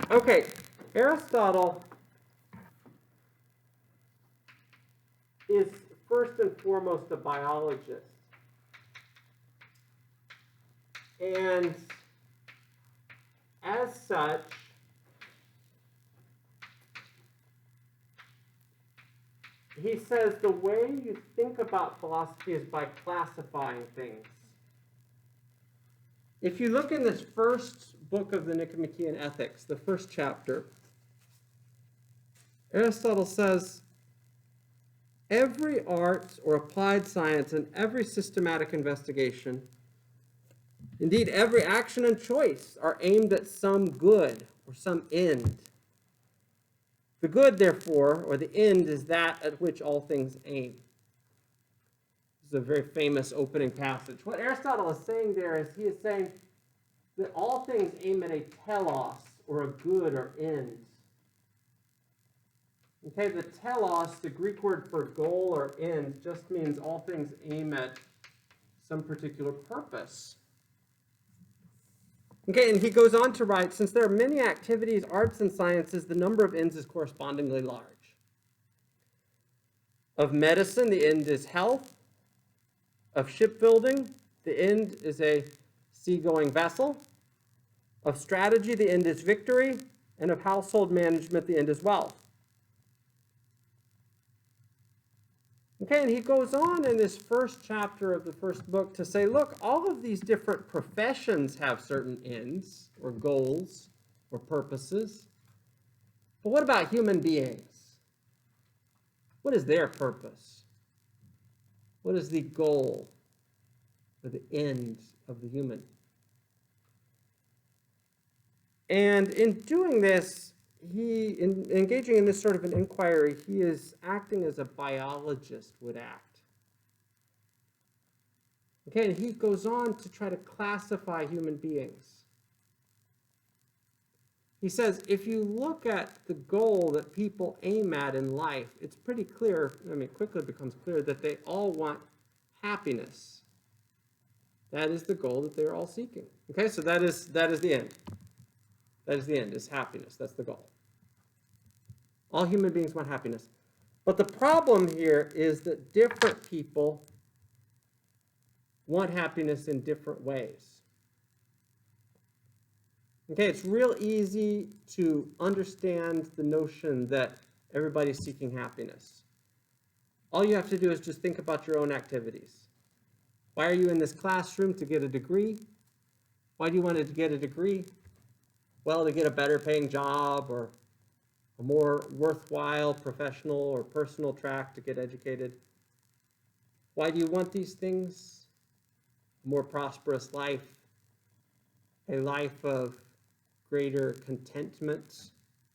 Okay, Aristotle is first and foremost a biologist. And as such, he says the way you think about philosophy is by classifying things. If you look in this first book of the Nicomachean Ethics, the first chapter, Aristotle says, every art or applied science and every systematic investigation, indeed every action and choice, are aimed at some good or some end. The good, therefore, or the end, is that at which all things aim. This is a very famous opening passage. What Aristotle is saying there is he is saying that all things aim at a telos, or a good or end. Okay, the telos, the Greek word for goal or end, just means all things aim at some particular purpose. Okay, and he goes on to write, since there are many activities, arts, and sciences, the number of ends is correspondingly large. Of medicine, the end is health. Of shipbuilding, the end is a seagoing vessel. Of strategy, the end is victory. And of household management, the end is wealth. Okay, and he goes on in this first chapter of the first book to say, look, all of these different professions have certain ends or goals or purposes. But what about human beings? What is their purpose? What is the goal or the end of the human? And in doing this, in engaging in this sort of an inquiry, he is acting as a biologist would act. Okay, and he goes on to try to classify human beings. He says, if you look at the goal that people aim at in life, it's pretty clear, quickly becomes clear that they all want happiness. That is the goal that they're all seeking. Okay, so that is the end. That is the end, is happiness. That's the goal. All human beings want happiness. But the problem here is that different people want happiness in different ways. Okay, it's real easy to understand the notion that everybody's seeking happiness. All you have to do is just think about your own activities. Why are you in this classroom? To get a degree? Why do you want to get a degree? Well, to get a better paying job or a more worthwhile professional or personal track to get educated. Why do you want these things? A more prosperous life, a life of greater contentment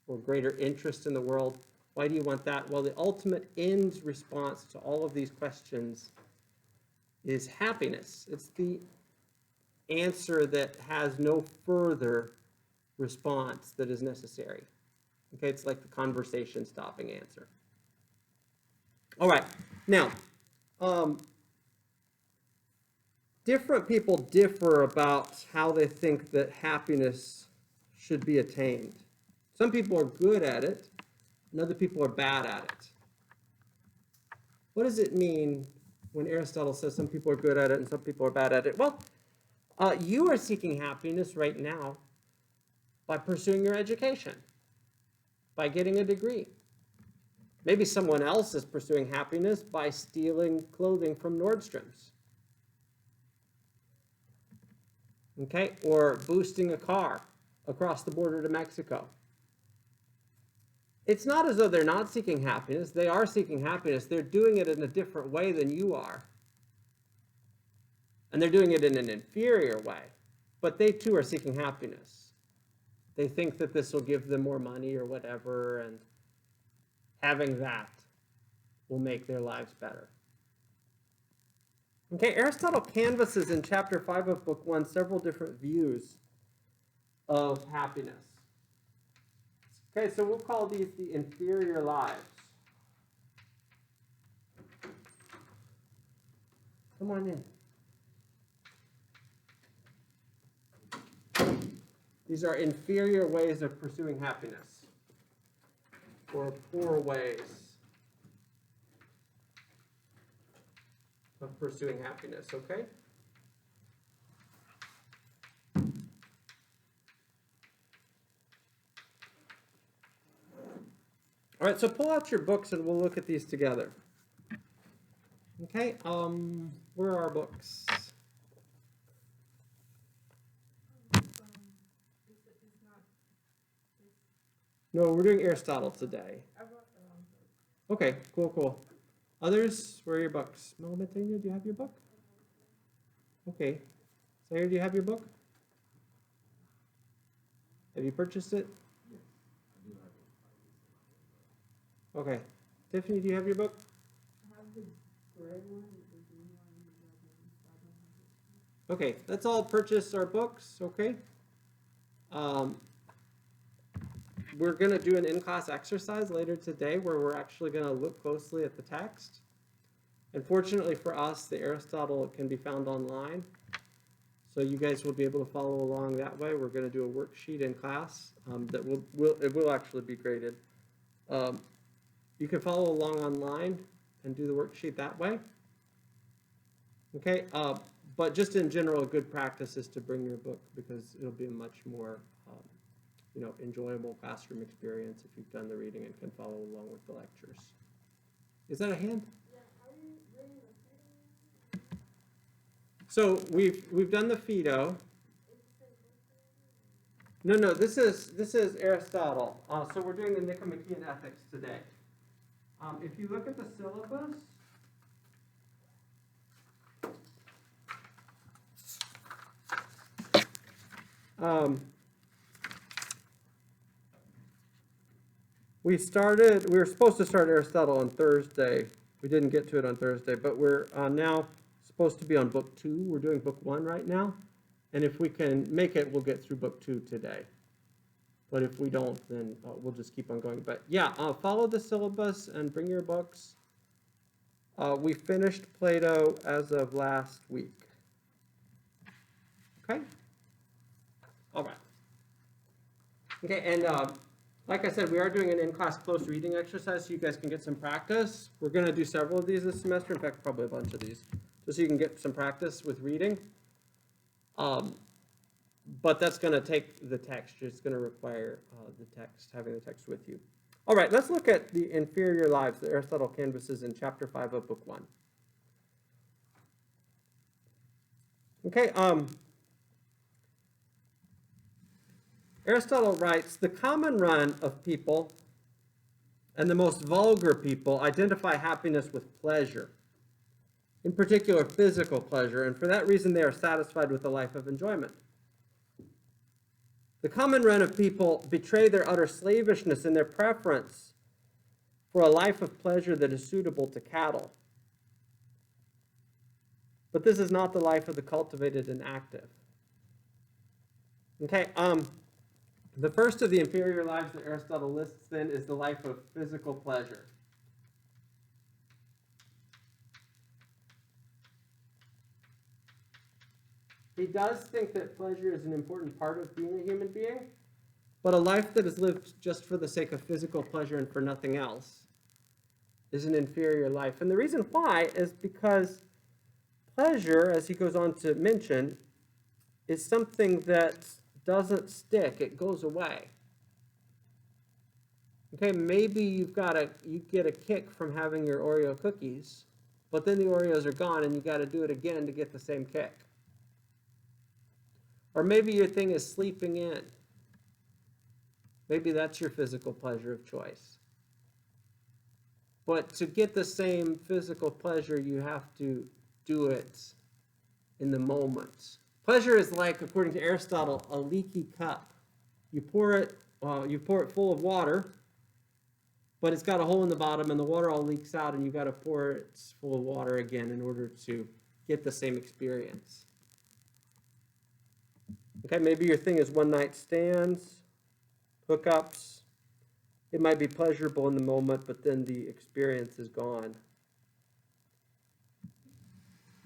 or greater interest in the world. Why do you want that? Well, the ultimate end response to all of these questions is happiness. It's the answer that has no further response that is necessary. Okay, it's like the conversation stopping answer. All right, now, different people differ about how they think that happiness should be attained. Some people are good at it, and other people are bad at it. What does it mean when Aristotle says some people are good at it and some people are bad at it? Well, you are seeking happiness right now by pursuing your education, by getting a degree. Maybe someone else is pursuing happiness by stealing clothing from Nordstrom's. Okay, or boosting a car across the border to Mexico. It's not as though they're not seeking happiness. They are seeking happiness. They're doing it in a different way than you are. And they're doing it in an inferior way. But they too are seeking happiness. They think that this will give them more money or whatever, and having that will make their lives better. Okay, Aristotle canvasses in chapter 5 of book 1 several different views of happiness. Okay, so we'll call these the inferior lives. Come on in. These are inferior ways of pursuing happiness, or poor ways of pursuing happiness, okay? All right, so pull out your books and we'll look at these together. Okay, where are our books? No, we're doing Aristotle today. Okay, cool. Others, where are your books? Melmatania, do you have your book? Okay. Sayer, do you have your book? Have you purchased it? Okay. Tiffany, do you have your book? I have the red one. Okay, let's all purchase our books, okay? We're going to do an in-class exercise later today where we're actually going to look closely at the text. And fortunately for us, the Aristotle can be found online. So you guys will be able to follow along that way. We're going to do a worksheet in class that will actually be graded. You can follow along online and do the worksheet that way. Okay, but just in general, a good practice is to bring your book because it'll be a much more enjoyable classroom experience if you've done the reading and can follow along with the lectures. Is that a hand? Yeah, are you reading the Phaedo? So we've done the Phaedo. No, this is Aristotle. So we're doing the Nicomachean Ethics today. If you look at the syllabus, we were supposed to start Aristotle on Thursday. We didn't get to it on Thursday, but we're now supposed to be on book 2. We're doing book 1 right now. And if we can make it, we'll get through book 2 today. But if we don't, then we'll just keep on going. But yeah, follow the syllabus and bring your books. We finished Plato as of last week. Okay? All right. Okay, and like I said, we are doing an in-class close reading exercise so you guys can get some practice. We're going to do several of these this semester. In fact, probably a bunch of these, just so you can get some practice with reading. But that's going to take the text. It's going to require having the text with you. All right, let's look at the inferior lives that Aristotle canvasses in chapter 5 of book 1. Okay, Aristotle writes, the common run of people and the most vulgar people identify happiness with pleasure, in particular physical pleasure, and for that reason they are satisfied with a life of enjoyment. The common run of people betray their utter slavishness in their preference for a life of pleasure that is suitable to cattle. But this is not the life of the cultivated and active. Okay, the first of the inferior lives that Aristotle lists then is the life of physical pleasure. He does think that pleasure is an important part of being a human being, but a life that is lived just for the sake of physical pleasure and for nothing else is an inferior life. And the reason why is because pleasure, as he goes on to mention, is something that doesn't stick. It goes away. Okay, maybe you get a kick from having your Oreo cookies, but then the Oreos are gone and you got to do it again to get the same kick. Or maybe your thing is sleeping in. Maybe that's your physical pleasure of choice. But to get the same physical pleasure, you have to do it in the moment. Pleasure is like, according to Aristotle, a leaky cup. You pour it full of water, but it's got a hole in the bottom and the water all leaks out and you've got to pour it full of water again in order to get the same experience. Okay, maybe your thing is one-night stands, hookups. It might be pleasurable in the moment, but then the experience is gone.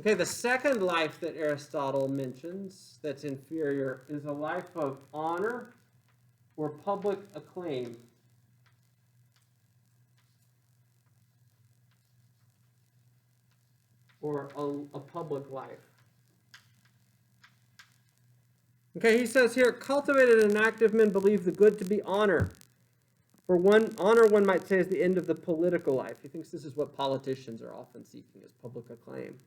Okay, the second life that Aristotle mentions that's inferior is a life of honor or public acclaim. Or a public life. Okay, he says here, cultivated and active men believe the good to be honor. For honor, one might say, is the end of the political life. He thinks this is what politicians are often seeking, is public acclaim.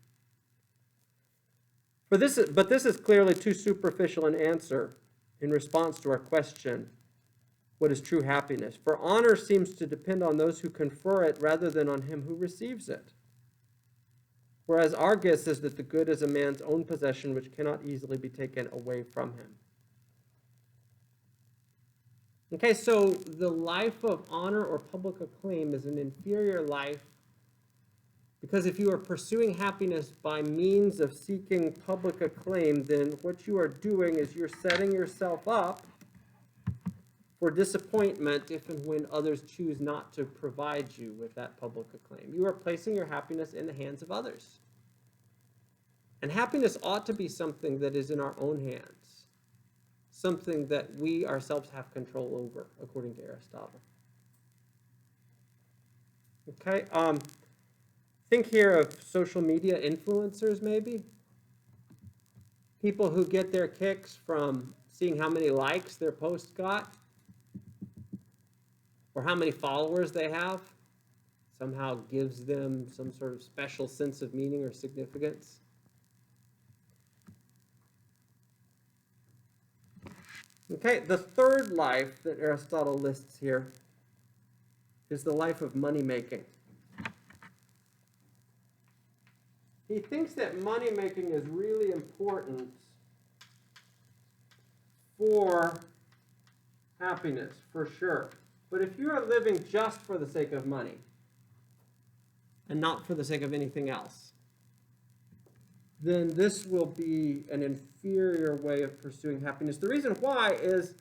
But this is clearly too superficial an answer in response to our question, what is true happiness? For honor seems to depend on those who confer it rather than on him who receives it. Whereas our guess is that the good is a man's own possession which cannot easily be taken away from him. Okay, so the life of honor or public acclaim is an inferior life because if you are pursuing happiness by means of seeking public acclaim, then what you are doing is you're setting yourself up for disappointment if and when others choose not to provide you with that public acclaim. You are placing your happiness in the hands of others. And happiness ought to be something that is in our own hands, something that we ourselves have control over, according to Aristotle. Okay, think here of social media influencers, maybe. People who get their kicks from seeing how many likes their post got, or how many followers they have, somehow gives them some sort of special sense of meaning or significance. Okay, the third life that Aristotle lists here is the life of money making. He thinks that money making is really important for happiness, for sure. But if you are living just for the sake of money and not for the sake of anything else, then this will be an inferior way of pursuing happiness. The reason why is,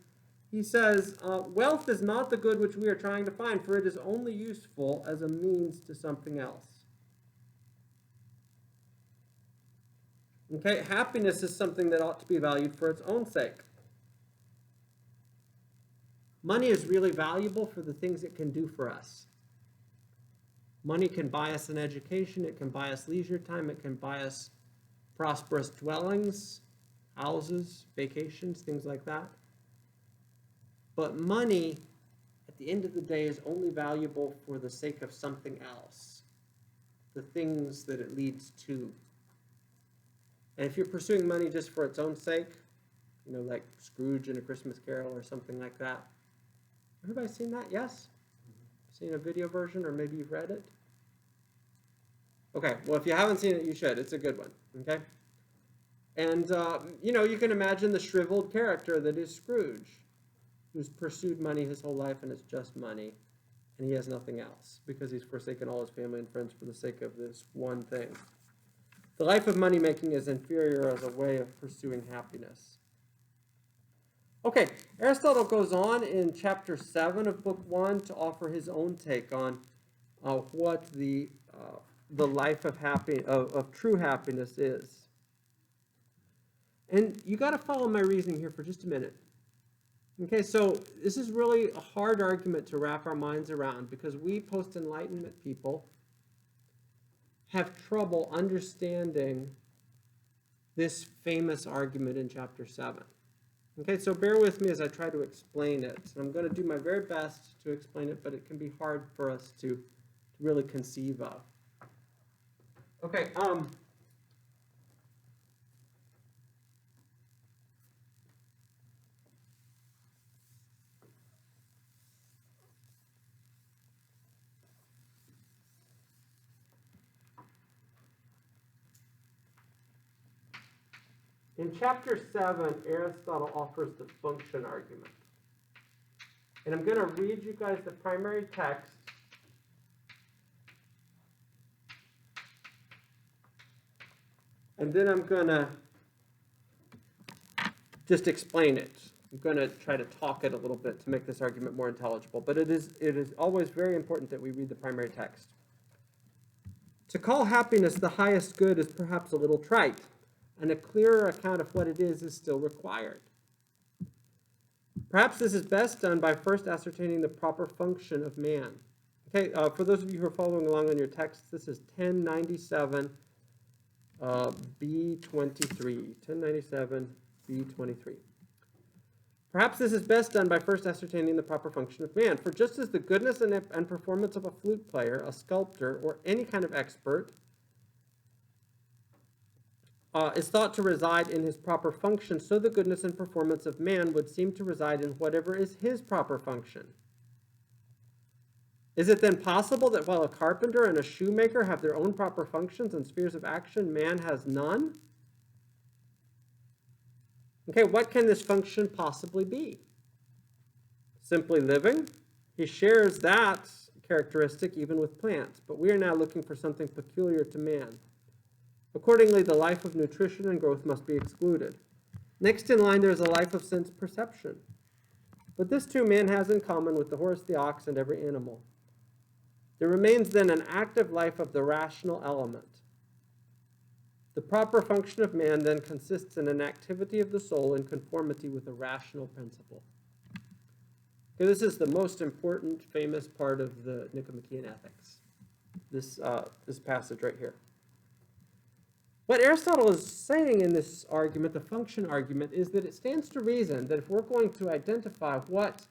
he says, wealth is not the good which we are trying to find, for it is only useful as a means to something else. Okay, happiness is something that ought to be valued for its own sake. Money is really valuable for the things it can do for us. Money can buy us an education, it can buy us leisure time, it can buy us prosperous dwellings, houses, vacations, things like that. But money, at the end of the day, is only valuable for the sake of something else, the things that it leads to. And if you're pursuing money just for its own sake, you know, like Scrooge in A Christmas Carol or something like that. Everybody seen that? Yes? Seen a video version, or maybe you've read it? Okay, well, if you haven't seen it, you should. It's a good one, okay? And, you know, you can imagine the shriveled character that is Scrooge, who's pursued money his whole life, and it's just money, and he has nothing else because he's forsaken all his family and friends for the sake of this one thing. The life of money making is inferior as a way of pursuing happiness. Okay, Aristotle goes on in chapter 7 of book 1 to offer his own take on what the life of true happiness is. And you got to follow my reasoning here for just a minute. Okay, so this is really a hard argument to wrap our minds around because we post-Enlightenment people have trouble understanding this famous argument in chapter 7. Okay, so bear with me as I try to explain it. And I'm going to do my very best to explain it, but it can be hard for us to really conceive of. Okay, in chapter 7, Aristotle offers the function argument. And I'm going to read you guys the primary text. And then I'm going to just explain it. I'm going to try to talk it a little bit to make this argument more intelligible. But it is always very important that we read the primary text. To call happiness the highest good is perhaps a little trite, and a clearer account of what it is still required. Perhaps this is best done by first ascertaining the proper function of man. Okay, for those of you who are following along on your text, this is 1097 B23. 1097 B23. Perhaps this is best done by first ascertaining the proper function of man. For just as the goodness and performance of a flute player, a sculptor, or any kind of expert is thought to reside in his proper function, so the goodness and performance of man would seem to reside in whatever is his proper function. Is it then possible that while a carpenter and a shoemaker have their own proper functions and spheres of action, man has none? Okay, what can this function possibly be? Simply living? He shares that characteristic even with plants, but we are now looking for something peculiar to man. Accordingly, the life of nutrition and growth must be excluded. Next in line, there is a life of sense perception. But this too man has in common with the horse, the ox, and every animal. There remains then an active life of the rational element. The proper function of man then consists in an activity of the soul in conformity with a rational principle. Okay, this is the most important, famous part of the Nicomachean Ethics, this passage right here. What Aristotle is saying in this argument, the function argument, is that it stands to reason that if we're going to identify what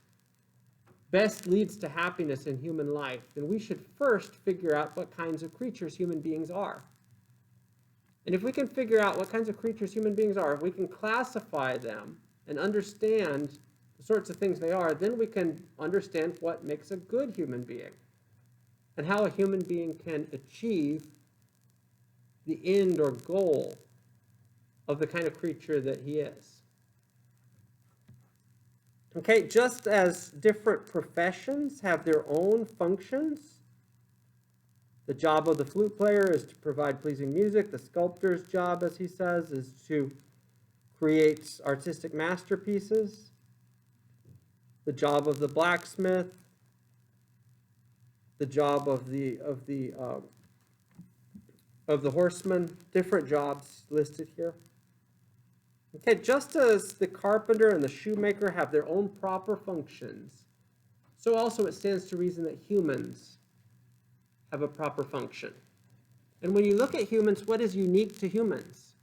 best leads to happiness in human life, then we should first figure out what kinds of creatures human beings are. And if we can figure out what kinds of creatures human beings are, if we can classify them and understand the sorts of things they are, then we can understand what makes a good human being and how a human being can achieve the end or goal of the kind of creature that he is. Okay, just as different professions have their own functions, the job of the flute player is to provide pleasing music. The sculptor's job, as he says, is to create artistic masterpieces. The job of the blacksmith, the job of the horseman, different jobs listed here. Okay, just as the carpenter and the shoemaker have their own proper functions, so also it stands to reason that humans have a proper function. And when you look at humans, what is unique to humans?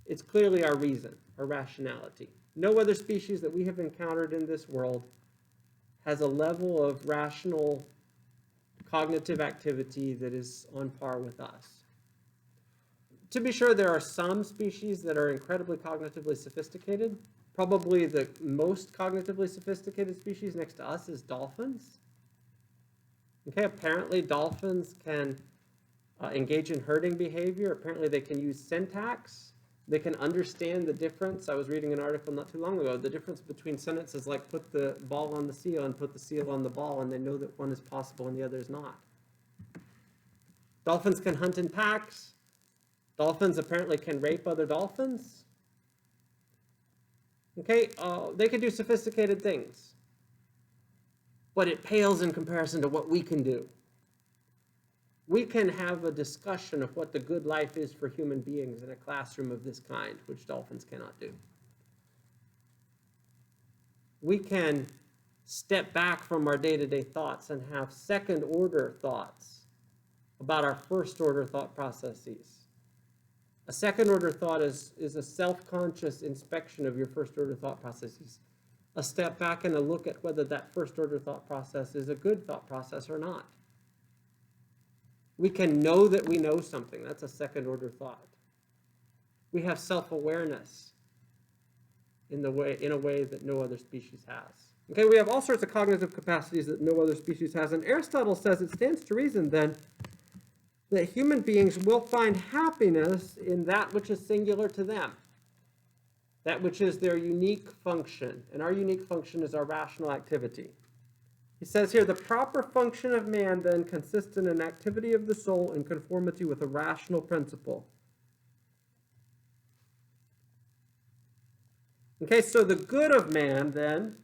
It's clearly our reason, our rationality. No other species that we have encountered in this world has a level of rational cognitive activity that is on par with us. To be sure, there are some species that are incredibly cognitively sophisticated. Probably the most cognitively sophisticated species next to us is dolphins. Okay, apparently dolphins can engage in herding behavior. Apparently they can use syntax. They can understand the difference. I was reading an article not too long ago, the difference between sentences like put the ball on the seal and put the seal on the ball, and they know that one is possible and the other is not. Dolphins can hunt in packs. Dolphins apparently can rape other dolphins. Okay, they can do sophisticated things. But it pales in comparison to what we can do. We can have a discussion of what the good life is for human beings in a classroom of this kind, which dolphins cannot do. We can step back from our day-to-day thoughts and have second-order thoughts about our first-order thought processes. A second-order thought is a self-conscious inspection of your first-order thought processes. A step back and a look at whether that first-order thought process is a good thought process or not. We can know that we know something. That's a second-order thought. We have self-awareness in a way that no other species has. Okay, we have all sorts of cognitive capacities that no other species has, and Aristotle says it stands to reason then that human beings will find happiness in that which is singular to them, that which is their unique function, and our unique function is our rational activity. He says here, the proper function of man then consists in an activity of the soul in conformity with a rational principle. Okay, so the good of man then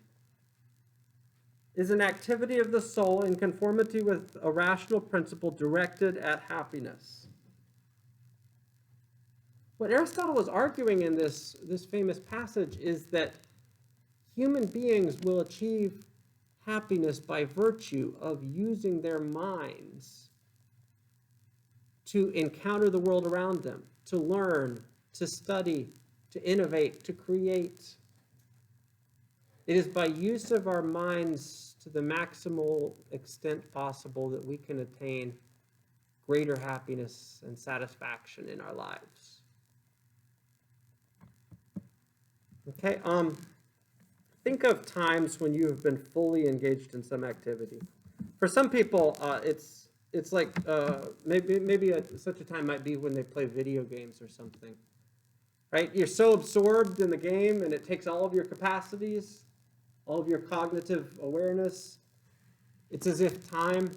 is an activity of the soul in conformity with a rational principle directed at happiness. What Aristotle was arguing in this famous passage is that human beings will achieve happiness by virtue of using their minds to encounter the world around them, to learn, to study, to innovate, to create. It is by use of our minds to the maximal extent possible that we can attain greater happiness and satisfaction in our lives. Okay, think of times when you have been fully engaged in some activity. For some people, it's like maybe such a time might be when they play video games or something, right? You're so absorbed in the game, and it takes all of your capacities, all of your cognitive awareness. It's as if time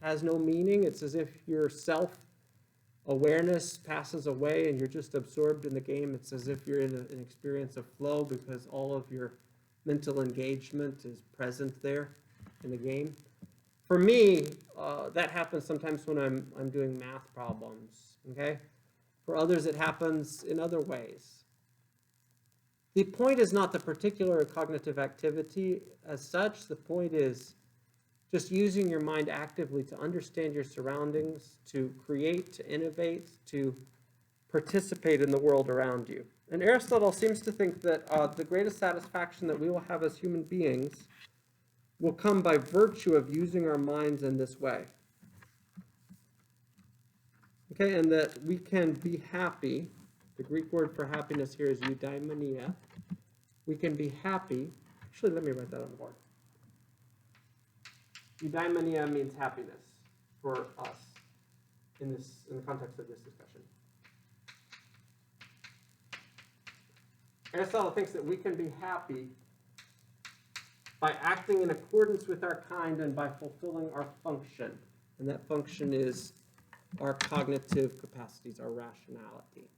has no meaning. It's as if your self-awareness passes away and you're just absorbed in the game. It's as if you're in an experience of flow because all of your mental engagement is present there in the game. For me, that happens sometimes when I'm doing math problems, okay? For others, it happens in other ways. The point is not the particular cognitive activity as such. The point is just using your mind actively to understand your surroundings, to create, to innovate, to participate in the world around you. And Aristotle seems to think that the greatest satisfaction that we will have as human beings will come by virtue of using our minds in this way. Okay, and that we can be happy. The Greek word for happiness here is eudaimonia. We can be happy. Actually, let me write that on the board. Eudaimonia means happiness for us in the context of this discussion. Aristotle thinks that we can be happy by acting in accordance with our kind and by fulfilling our function. And that function is our cognitive capacities, our rationality.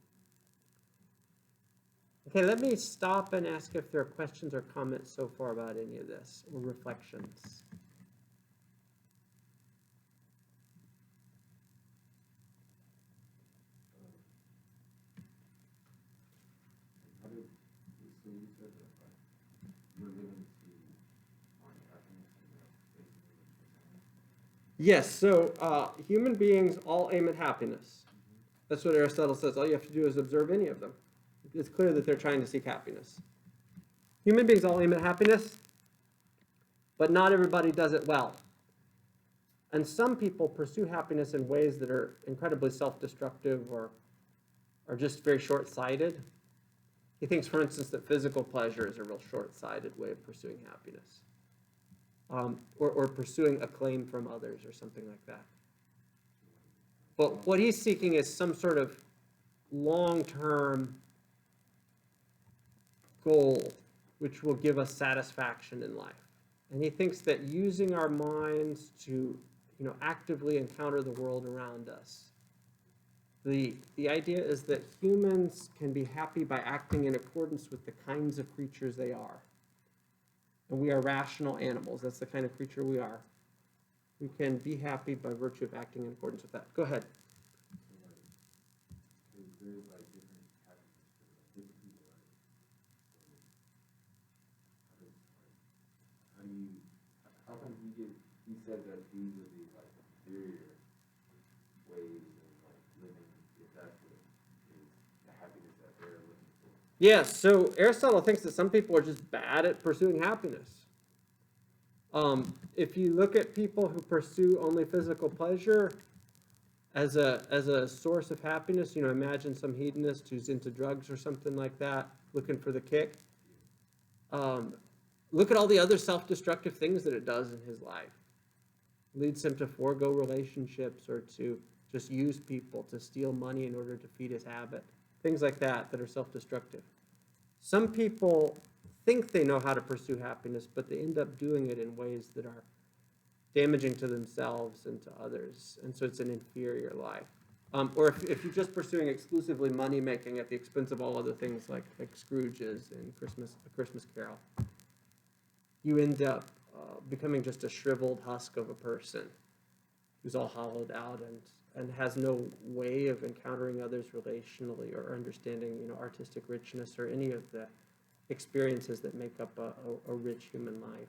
Okay, let me stop and ask if there are questions or comments so far about any of this, or reflections. Yes, so human beings all aim at happiness. That's what Aristotle says. All you have to do is observe any of them. It's clear that they're trying to seek happiness. Human beings all aim at happiness, but not everybody does it well. And some people pursue happiness in ways that are incredibly self-destructive or are just very short-sighted. He thinks, for instance, that physical pleasure is a real short-sighted way of pursuing happiness. Or pursuing acclaim from others or something like that. But what he's seeking is some sort of long-term goal which will give us satisfaction in life. And he thinks that using our minds to actively encounter the world around us. The idea is that humans can be happy by acting in accordance with the kinds of creatures they are. And we are rational animals. That's the kind of creature we are. We can be happy by virtue of acting in accordance with that. Go ahead. How come he said that these are the inferior ways of living, if that's what is the happiness that they're looking for? Yes, so Aristotle thinks that some people are just bad at pursuing happiness. If you look at people who pursue only physical pleasure as a source of happiness, imagine some hedonist who's into drugs or something like that, looking for the kick. Look at all the other self-destructive things that it does in his life. It leads him to forego relationships or to just use people, to steal money in order to feed his habit. Things like that are self-destructive. Some people think they know how to pursue happiness, but they end up doing it in ways that are damaging to themselves and to others. And so it's an inferior life. Or if you're just pursuing exclusively money-making at the expense of all other things like Scrooge is in A Christmas Carol, you end up becoming just a shriveled husk of a person who's all hollowed out and has no way of encountering others relationally or understanding, artistic richness or any of the experiences that make up a rich human life.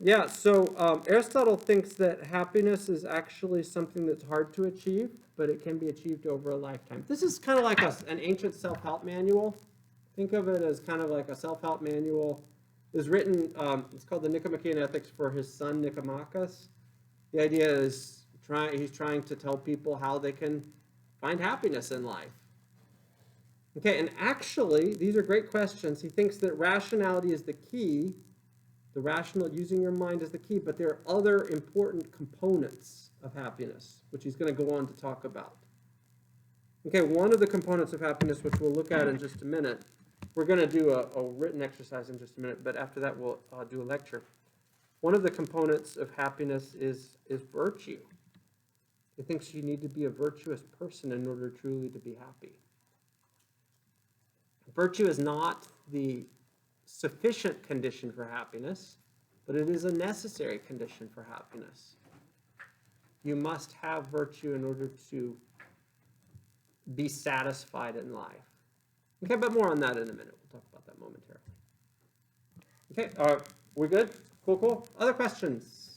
Yeah, so Aristotle thinks that happiness is actually something that's hard to achieve, but it can be achieved over a lifetime. This is kind of like an ancient self-help manual. Think of it as kind of like a self-help manual. It was written, it's called the Nicomachean Ethics for his son Nicomachus. The idea is he's trying to tell people how they can find happiness in life. Okay, and actually, these are great questions. He thinks that rationality is the key. Using your mind is the key, but there are other important components of happiness, which he's going to go on to talk about. Okay, one of the components of happiness, which we'll look at in just a minute, we're going to do a written exercise in just a minute, but after that we'll do a lecture. One of the components of happiness is virtue. He thinks you need to be a virtuous person in order truly to be happy. Virtue is not the sufficient condition for happiness, but it is a necessary condition for happiness. You must have virtue in order to be satisfied in life. Okay, but more on that in a minute. We'll talk about that momentarily. Okay, we're good? Cool. Other questions?